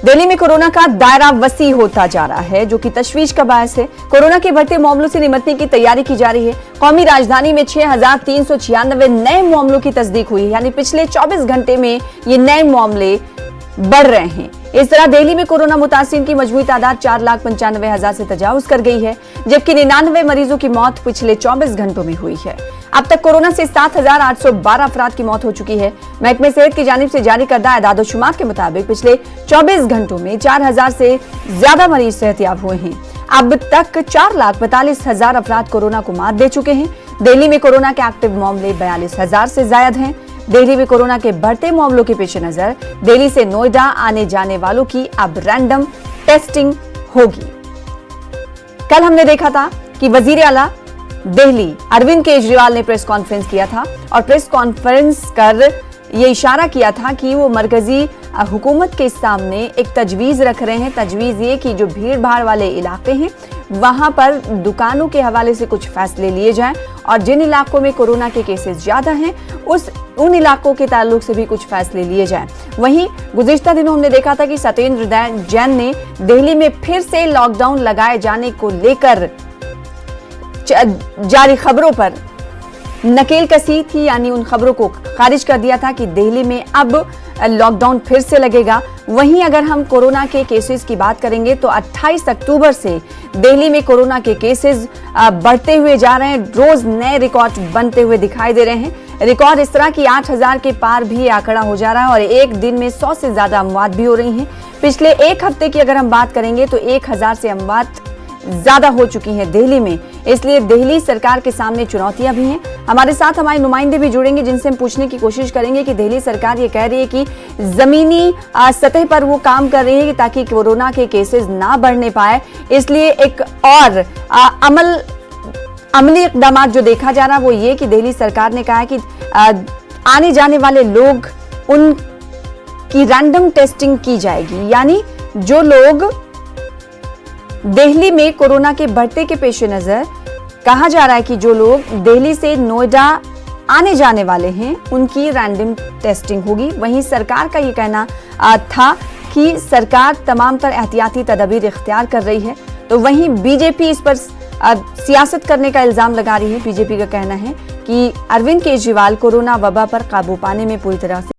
दिल्ली में कोरोना का दायरा वसी होता जा रहा है, जो कि तशवीश का बायस है। कोरोना के बढ़ते मामलों से निपटने की तैयारी की जा रही है। कौमी राजधानी में 6,396 नए मामलों की तस्दीक हुई है, यानी पिछले 24 घंटे में ये नए मामले बढ़ रहे हैं। इस तरह दिल्ली में कोरोना मुतासिरीन की मजमूई तादाद 4,95,000 से तजावुज कर गई है, जबकि 99 मरीजों की मौत पिछले 24 घंटों में हुई है। अब तक कोरोना से 7,812 अफराद की मौत हो चुकी है। महकमे सेहत की जानिब से जारी करदा एदाद-ओ-शुमार के मुताबिक पिछले 24 घंटों में 4,000 से ज्यादा मरीज सेहतयाब हुए हैं। अब तक 4,42,000 अफराद कोरोना को मात दे चुके हैं। दिल्ली में कोरोना के एक्टिव मामले 42,000 से ज्यादा हैं। दिल्ली में कोरोना के बढ़ते मामलों के पेश नजर दिल्ली से नोएडा आने जाने वालों की अब रैंडम टेस्टिंग होगी। कल हमने देखा था कि वजीर आला दिल्ली अरविंद केजरीवाल ने प्रेस कॉन्फ्रेंस किया था और प्रेस कॉन्फ्रेंस कर ये इशारा किया था कि वो मरकजी हुकूमत के सामने एक तजवीज रख रहे हैं। तजवीज ये कि जो भीड़ भाड़ वाले इलाके हैं वहां पर दुकानों के हवाले से कुछ फैसले लिए जाएं और जिन इलाकों में कोरोना के केसेस ज्यादा हैं उन इलाकों के ताल्लुक से भी कुछ फैसले लिए जाएं। वहीं गुज़िश्ता दिनों हमने देखा था कि सत्येंद्र जैन ने दिल्ली में फिर से लॉकडाउन लगाए जाने को लेकर जारी खबरों पर नकेल कसी थी, यानी उन खबरों को खारिज कर दिया था कि दिल्ली में अब लॉकडाउन फिर से लगेगा। वहीं अगर हम कोरोना के केसेस की बात करेंगे तो 28 अक्टूबर से दिल्ली में कोरोना के केसेस बढ़ते हुए जा रहे हैं। रोज नए रिकॉर्ड बनते हुए दिखाई दे रहे हैं। रिकॉर्ड इस तरह की 8,000 के पार भी आंकड़ा हो जा रहा है और एक दिन में 100 से ज्यादा अमवात भी हो रही हैं। पिछले एक हफ्ते की अगर हम बात करेंगे तो 1,000 से अमवात ज्यादा हो चुकी हैं दिल्ली में। इसलिए दिल्ली सरकार के सामने चुनौतियां भी हैं। हमारे साथ हमारे नुमाइंदे भी जुड़ेंगे जिनसे हम पूछने की कोशिश करेंगे कि दिल्ली सरकार ये कह रही है कि जमीनी सतह पर वो काम कर रही है ताकि कोरोना के केसेस ना बढ़ने पाए। इसलिए एक और अमली इकदाम जो देखा जा रहा है वो ये कि दिल्ली सरकार ने कहा है कि आने जाने वाले लोग उनकी रैंडम टेस्टिंग की जाएगी, यानी जो लोग दिल्ली में कोरोना के बढ़ते के पेश नजर कहा जा रहा है कि जो लोग दिल्ली से नोएडा आने जाने वाले हैं उनकी रैंडम टेस्टिंग होगी। वहीं सरकार का ये कहना था कि सरकार तमाम तर एहतियाती तदबीर इख्तियार कर रही है। तो वहीं बीजेपी इस पर सियासत करने का इल्जाम लगा रही है। बीजेपी का कहना है कि अरविंद केजरीवाल कोरोना वबा पर काबू पाने में पूरी तरह से